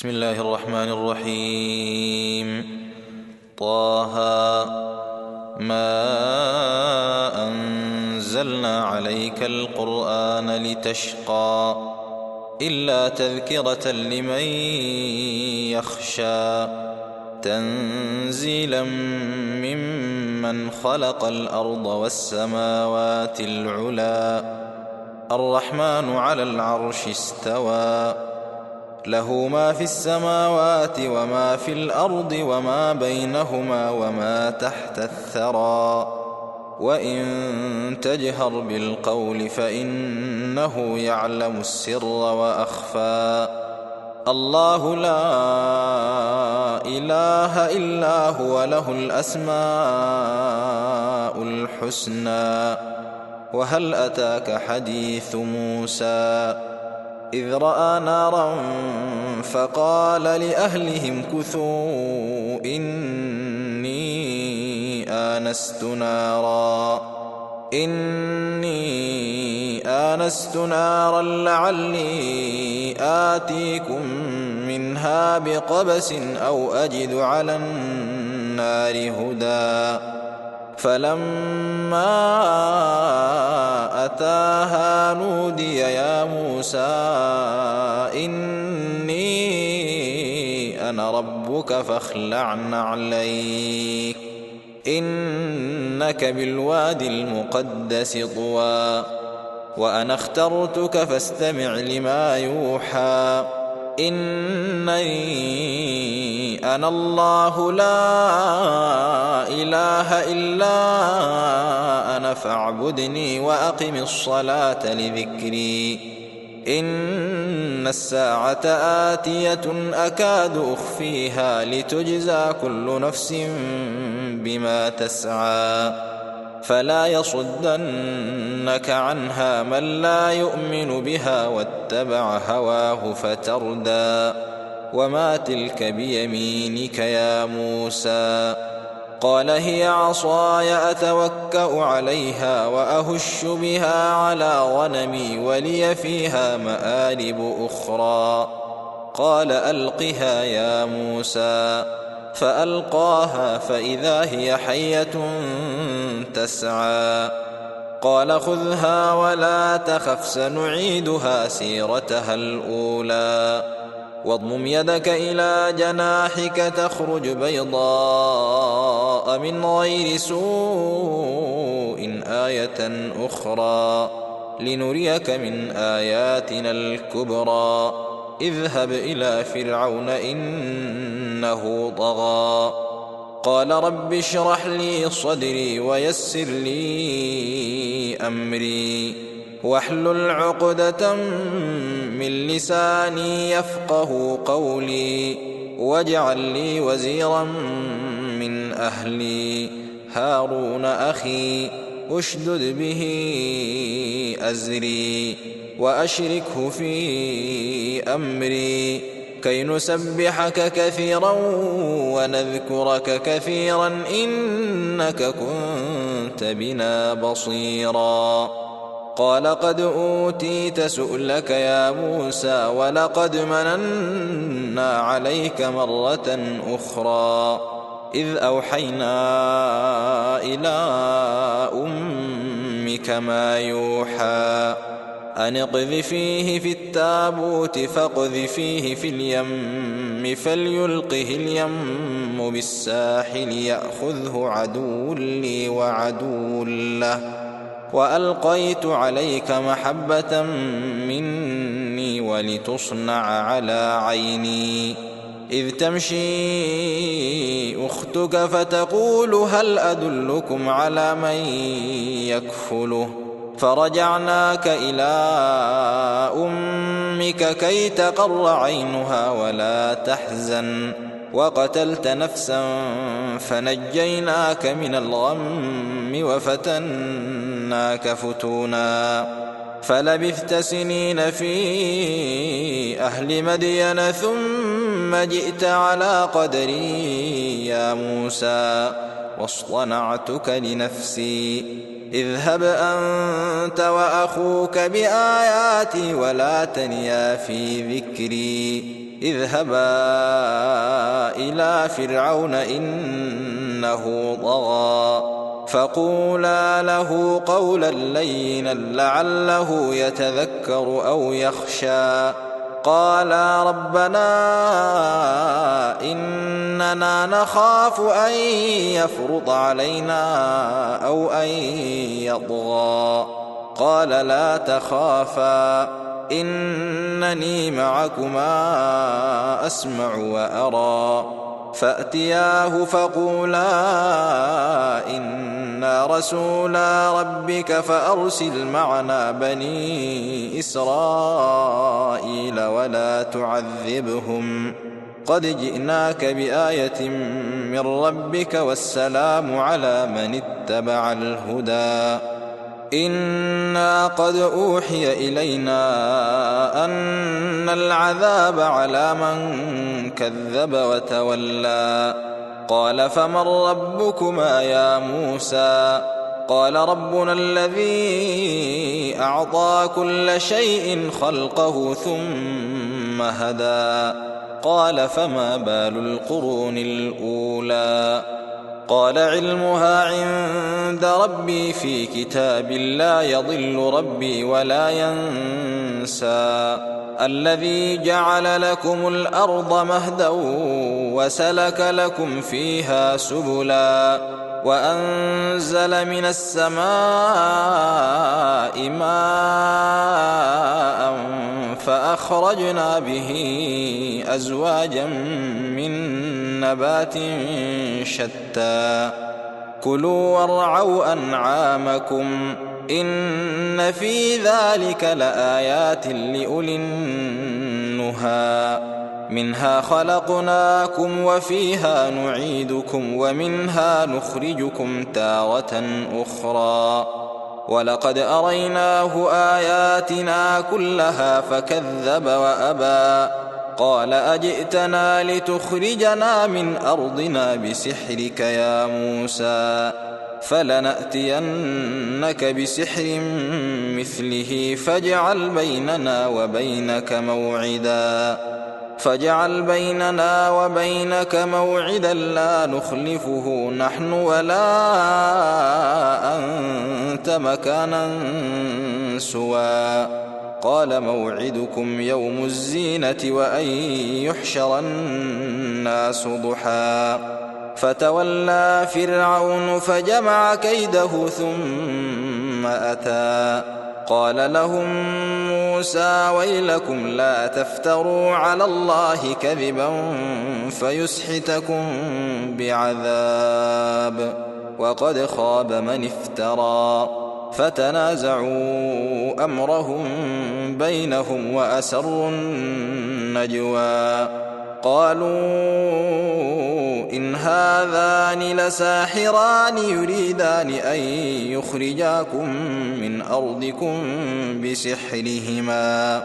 بسم الله الرحمن الرحيم. طه ما أنزلنا عليك القرآن لتشقى إلا تذكرة لمن يخشى تنزيلا ممن خلق الأرض والسماوات العلى الرحمن على العرش استوى له ما في السماوات وما في الأرض وما بينهما وما تحت الثرى وإن تجهر بالقول فإنه يعلم السر وأخفى الله لا إله إلا هو له الأسماء الحسنى. وهل أتاك حديث موسى إذ رأى نارا فقال لأهلهم كثوا إني آنست نارا لعلي آتيكم منها بقبس أو أجد على النار هدى فلما أتاها نودي يا موسى إني أنا ربك فاخلع نعليك إنك بالوادي المقدس طوى وأنا اخترتك فاستمع لما يوحى إنني أنا الله لا إله إلا أنا فاعبدني وأقم الصلاة لذكري إن الساعة آتية أكاد أخفيها لتجزى كل نفس بما تسعى فلا يصدنك عنها من لا يؤمن بها واتبع هواه فتردى وما تلك بيمينك يا موسى قال هي عصاي أتوكأ عليها وأهش بها على غنمي ولي فيها مآرب أخرى قال ألقها يا موسى فألقاها فإذا هي حية تسعى قال خذها ولا تخف سنعيدها سيرتها الأولى واضمم يدك إلى جناحك تخرج بيضاء من غير سوء آية أخرى لنريك من آياتنا الكبرى اذهب إلى فرعون إنه طغى قال رب اشرح لي صدري ويسر لي أمري واحلل عقدة من لساني يفقه قولي واجعل لي وزيرا من أهلي هارون أخي اشدد به أزري وأشركه في أمري كي نسبحك كثيرا ونذكرك كثيرا إنك كنت بنا بصيرا قال قد أوتيت سؤلك يا موسى ولقد مننا عليك مرة أخرى إذ أوحينا إلى أمك ما يوحى أن اقذفيه في التابوت فاقذفيه في اليم فليلقه اليم بالساحل يأخذه عدو لي وعدو له وألقيت عليك محبة مني ولتصنع على عيني إذ تمشي أختك فتقول هل أدلكم على من يكفله فرجعناك إلى أمك كي تقر عينها ولا تحزن وقتلت نفسا فنجيناك من الغم وفتناك فتونا فلبثت سنين في أهل مدين ثم جئت على قدري يا موسى واصطنعتك لنفسي اذهب أنت وأخوك بآياتي ولا تنيا في ذكري اذهبا إلى فرعون إنه طغى فقولا له قولا لينا لعله يتذكر أو يخشى قالا ربنا إننا نخاف أن يفرط علينا أو أن يطغى قال لا تخافا إنني معكما أسمع وأرى فأتياه فقولا إنا رسولا ربك فأرسل معنا بني إسرائيل ولا تعذبهم قد جئناك بآية من ربك والسلام على من اتبع الهدى إنا قد أوحي إلينا أن العذاب على من كذب وتولى قال فمن ربكما يا موسى قال ربنا الذي أعطى كل شيء خلقه ثم هدى قال فما بال القرون الأولى قال علمها عند ربي في كتاب لا يضل ربي ولا ينسى الذي جعل لكم الأرض مهدا وسلك لكم فيها سبلا وأنزل من السماء ماء فأخرجنا به أزواجا من نبات شتى كلوا وارعوا أنعامكم إن في ذلك لآيات لأولي النهى منها خلقناكم وفيها نعيدكم ومنها نخرجكم تارة أخرى ولقد أريناه آياتنا كلها فكذب وأبى قال أجئتنا لتخرجنا من أرضنا بسحرك يا موسى فلنأتينك بسحر مثله فاجعل بيننا وبينك موعدا لا نخلفه نحن ولا أنت مكانا سوى قال موعدكم يوم الزينة وأن يحشر الناس ضحى فتولى فرعون فجمع كيده ثم أتى قال لهم موسى ويلكم لا تفتروا على الله كذبا فيسحتكم بعذاب وقد خاب من افترى فتنازعوا أمرهم بينهم وأسروا النجوى قالوا إن هذان لساحران يريدان أن يخرجاكم من أرضكم بسحرهما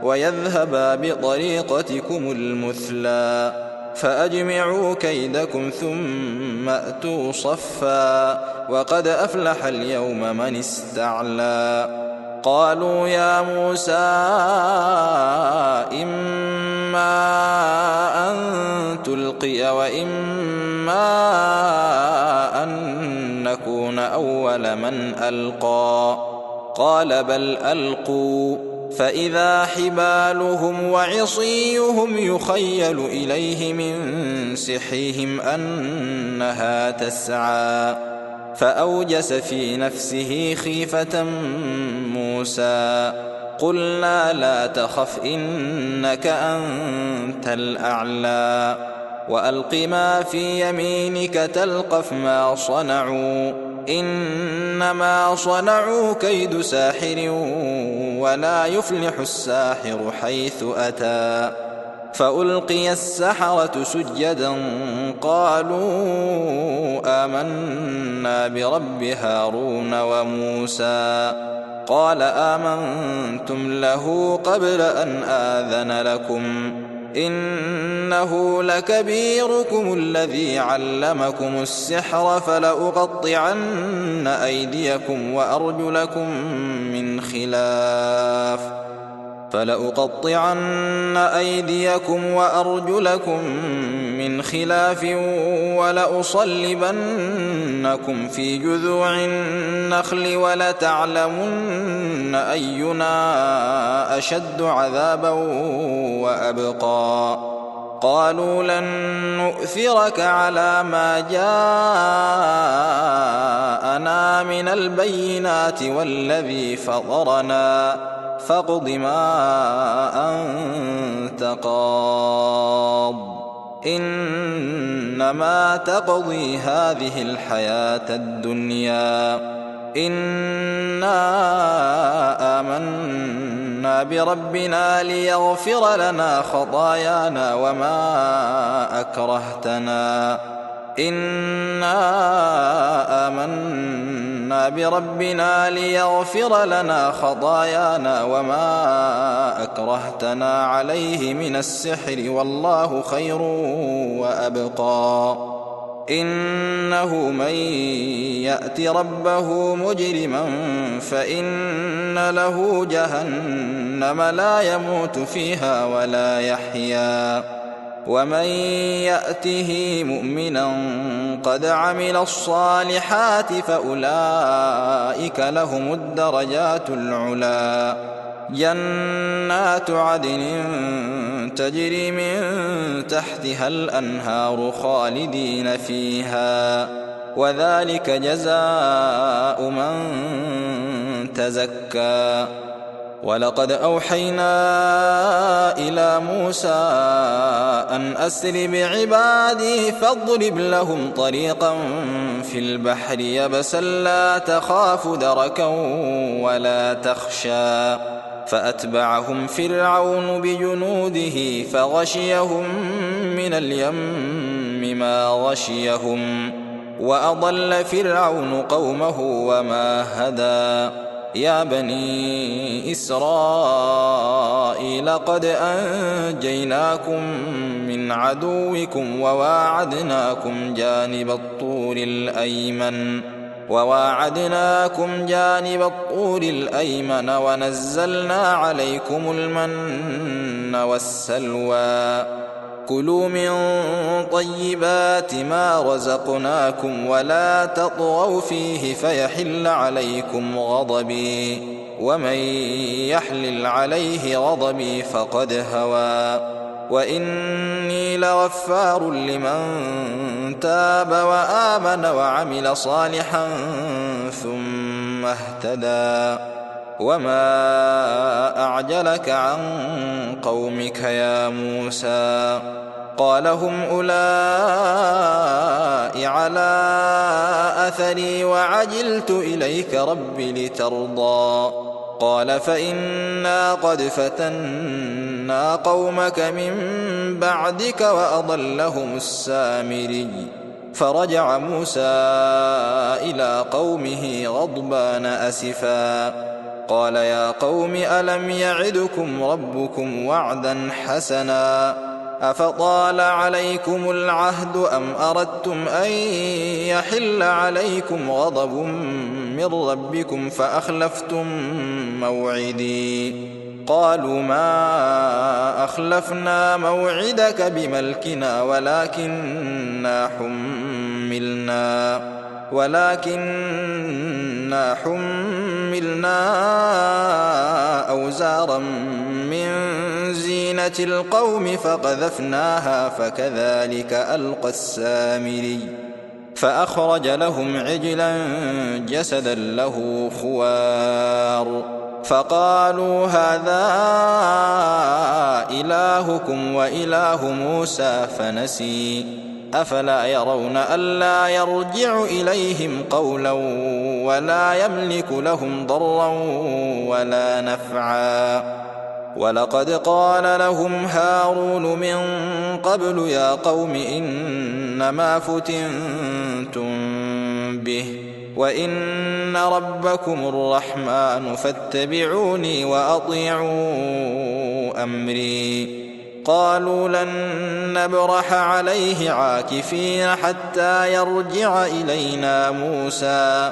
ويذهبا بطريقتكم المثلى فأجمعوا كيدكم ثم أتوا صفا وقد أفلح اليوم من استعلى قالوا يا موسى إما أن تلقي وإما أن نكون أول من ألقى قال بل ألقوا فإذا حبالهم وعصيهم يخيل إليه من سحرهم أنها تسعى فأوجس في نفسه خيفة موسى قلنا لا تخف إنك أنت الأعلى وألق ما في يمينك تلقف ما صنعوا إنما صنعوا كيد ساحر ولا يفلح الساحر حيث أتى فألقي السحرة سجدا قالوا آمنا برب هارون وموسى قال آمنتم له قبل أن آذن لكم إنه لكبيركم الذي علمكم السحر فلأقطعن أيديكم وأرجلكم من خلاف فلأقطعن أيديكم وأرجلكم من خلاف ولأصلبنكم في جذوع النخل ولتعلمن أينا أشد عذابا وأبقى. قالوا لن نؤثرك على ما جاءنا من البينات والذي فطرنا فاقض ما أنت قاض إنما تقضي هذه الحياة الدنيا إنا آمنا بربنا ليغفر لنا خطايانا وما أكرهتنا عليه من السحر والله خير وأبقى. إنه من يأت ربه مجرما فإن له جهنم لا يموت فيها ولا يحيا ومن يأته مؤمنا قد عمل الصالحات فأولئك لهم الدرجات العلى جنات عدن تجري من تحتها الأنهار خالدين فيها وذلك جزاء من تزكى. ولقد أوحينا إلى موسى أن أسر بعبادي فاضرب لهم طريقا في البحر يبسا لا تخاف دركا ولا تخشى فأتبعهم فرعون بجنوده فغشيهم من اليم ما غشيهم وأضل فرعون قومه وما هدى. يا بني إسرائيل قد أنجيناكم من عدوكم وواعدناكم جانب الطور الأيمن ونزلنا عليكم المن والسلوى. كلوا من طيبات ما رزقناكم ولا تطغوا فيه فيحل عليكم غضبي ومن يحلل عليه غضبي فقد هوى. وإني لغفار لمن تاب وآمن وعمل صالحا ثم اهتدى. وما أعجلك عن قومك يا موسى؟ قال هم أولئك على أثري وعجلت إليك رب لترضى. قال فإنا قد فتنا قومك من بعدك وأضلهم السامري. فرجع موسى إلى قومه غضبان أسفا قال يا قوم ألم يعدكم ربكم وعدا حسنا أفطال عليكم العهد أم أردتم أن يحل عليكم غضب من ربكم فأخلفتم موعدي. قالوا ما أخلفنا موعدك بملكنا ولكننا حملنا أوزارا من زينة القوم فقذفناها فكذلك ألقى السامري. فأخرج لهم عجلا جسدا له خوار فقالوا هذا إلهكم وإله موسى فنسي. أفلا يرون ألا يرجع إليهم قولا ولا يملك لهم ضرا ولا نفعا. ولقد قال لهم هارون من قبل يا قوم إنما فتنتم به وإن ربكم الرحمن فاتبعوني وأطيعوا أمري. قالوا لن نبرح عليه عاكفين حتى يرجع إلينا موسى.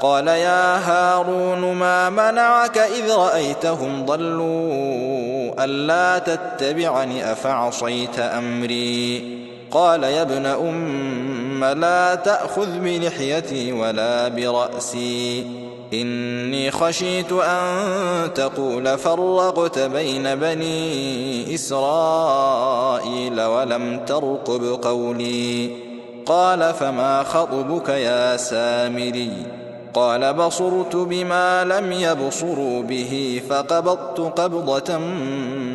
قال يا هارون ما منعك إذ رأيتهم ضلوا ألا تتبعني أفعصيت أمري قال يا ابن أم لا تأخذ بلحيتي ولا برأسي إني خشيت أن تقول فرقت بين بني إسرائيل ولم ترقب قولي قال فما خطبك يا سامري قال بصرت بما لم يبصروا به فقبضت قبضة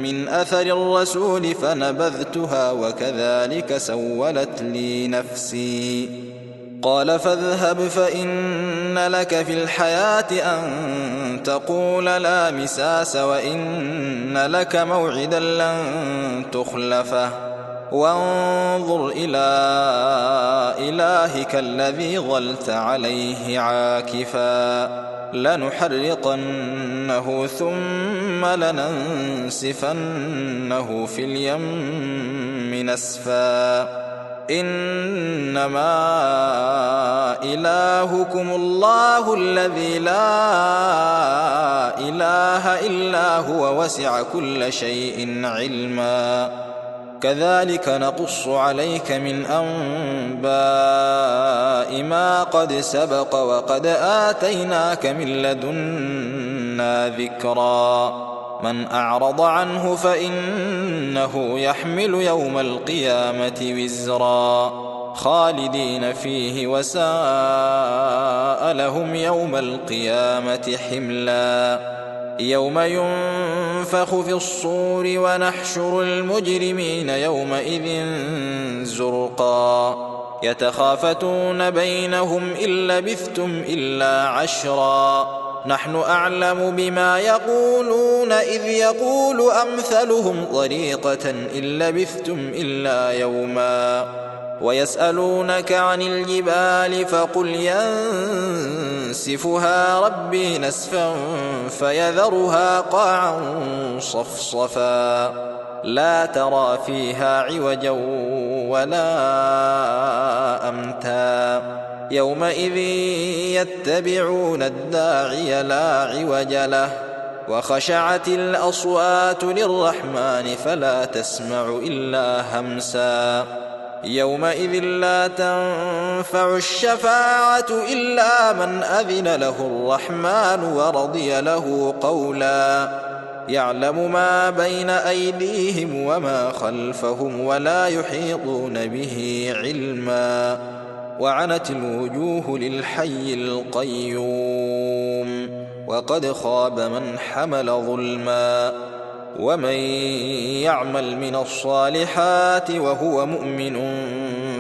من أثر الرسول فنبذتها وكذلك سولت لي نفسي قال فاذهب فإن لك في الحياة أن تقول لا مساس وإن لك موعدا لن تخلفه وانظر إلى إلهك الذي ظلت عليه عاكفا لنحرقنه ثم لننسفنه في اليم نسفا إنما إلهكم الله الذي لا إله إلا هو وسع كل شيء علما كذلك نقص عليك من أنباء ما قد سبق وقد آتيناك من لدنا ذكرا من أعرض عنه فإنه يحمل يوم القيامة وزرا خالدين فيه وساء لهم يوم القيامة حملا يوم ينفخ في الصور ونحشر المجرمين يومئذ زرقا يتخافتون بينهم إن لبثتم إلا عشرا نحن أعلم بما يقولون إذ يقول أمثلهم طريقة إن لبثتم إلا يوما ويسألونك عن الجبال فقل ينسفها ربي نسفا فيذرها قاعا صفصفا لا ترى فيها عوجا ولا أمتا يومئذ يتبعون الداعي لا عوج له وخشعت الأصوات للرحمن فلا تسمع إلا همسا يومئذ لا تنفع الشفاعة إلا من أذن له الرحمن ورضي له قولا يعلم ما بين أيديهم وما خلفهم ولا يحيطون به علما وعنت الوجوه للحي القيوم وقد خاب من حمل ظلما ومن يعمل من الصالحات وهو مؤمن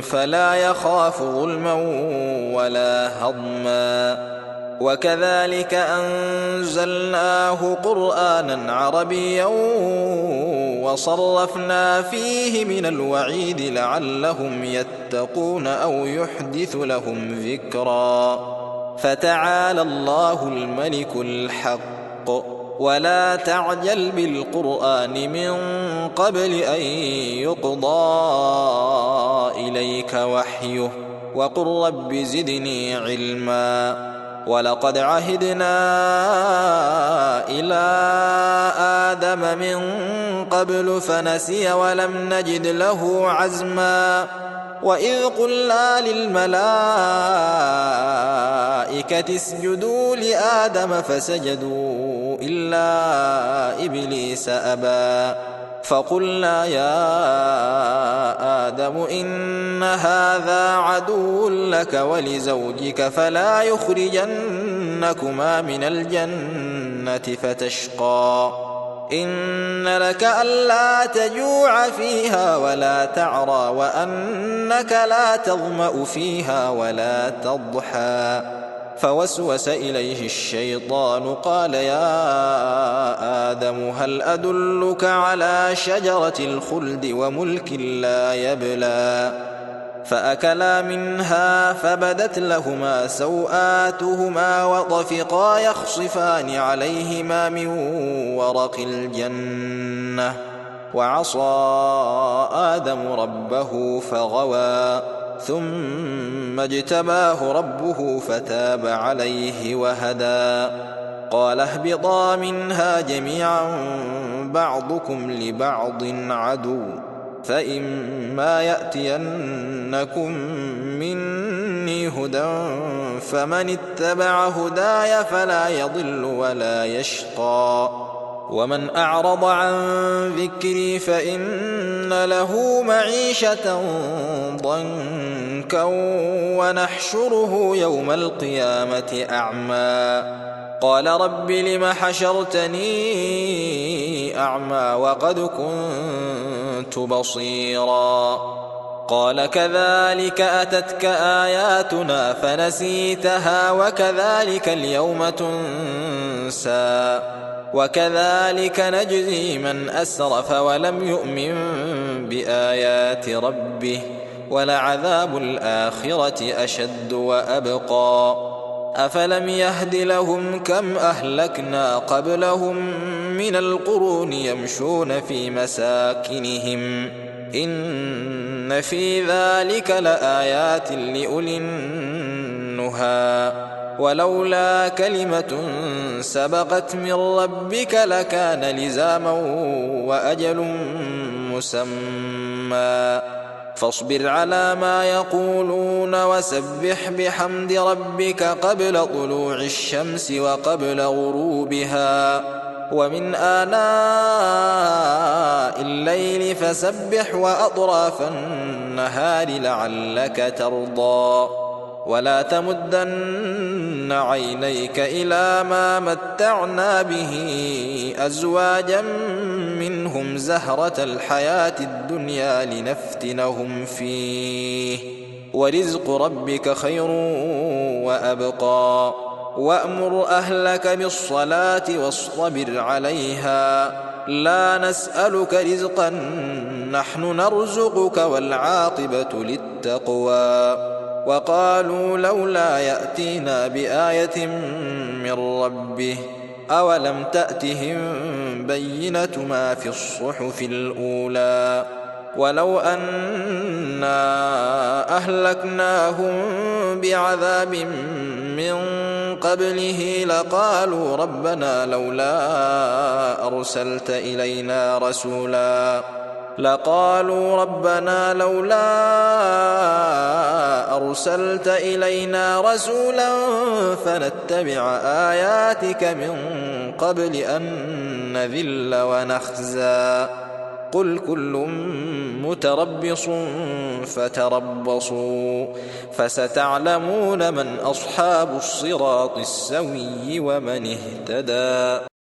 فلا يخاف ظلما ولا هضما وكذلك أنزلناه قرآنا عربيا وصرفنا فيه من الوعيد لعلهم يتقون أو يحدث لهم ذكرا فتعالى الله الملك الحق ولا تعجل بالقرآن من قبل أن يقضى إليك وحيه وقل رب زدني علما ولقد عهدنا إلى آدم من قبل فنسي ولم نجد له عزما وإذ قلنا للملائكة اسجدوا لآدم فسجدوا إلا إبليس أبى فقلنا يا آدم إن هذا عدو لك ولزوجك فلا يخرجنكما من الجنة فتشقى إن لك ألا تجوع فيها ولا تعرى وأنك لا تظمأ فيها ولا تضحى فوسوس إليه الشيطان قال يا آدم هل أدلك على شجرة الخلد وملك لا يبلى فأكلا منها فبدت لهما سوآتهما وطفقا يخصفان عليهما من ورق الجنة وعصى آدم ربه فغوى ثم اجتباه ربه فتاب عليه وهدى. قال اهبطا منها جميعا بعضكم لبعض عدو، فإما يأتينكم مني هدى فمن اتبع هداي فلا يضل ولا يشقى، ومن أعرض عن ذكري فإن له معيشة ضنكا ونحشره يوم القيامة أعمى. قال رب لم حشرتني أعمى وقد كنت بصيرا. قال كذلك أتتك آياتنا فنسيتها وكذلك اليوم تنسى، وكذلك نجزي من أسرف ولم يؤمن بآيات ربه، ولعذاب الآخرة أشد وأبقى. أفلم يهد لهم كم أهلكنا قبلهم من القرون يمشون في مساكنهم إن في ذلك لآيات لأولي النهى، ولولا كلمة سبقت من ربك لكان لزاما وأجل مسمى. فاصبر على ما يقولون وسبح بحمد ربك قبل طلوع الشمس وقبل غروبها ومن آناء الليل فسبح وأطراف النهار لعلك ترضى. ولا تمدن عينيك إلى ما متعنا به أزواجا منهم زهرة الحياة الدنيا لنفتنهم فيه، ورزق ربك خير وأبقى. وأمر أهلك بالصلاة واصطبر عليها لا نسألك رزقا نحن نرزقك والعاقبة للتقوى. وقالوا لولا يأتينا بآية من ربه أولم تأتهم بينة ما في الصحف الأولى ولو أنا أهلكناهم بعذاب من قبله لقالوا ربنا لولا أرسلت إلينا رسولا فنتبع آياتك من قبل أن نذل ونخزى. قل كل متربص فتربصوا فستعلمون من أصحاب الصراط السوي ومن اهتدى.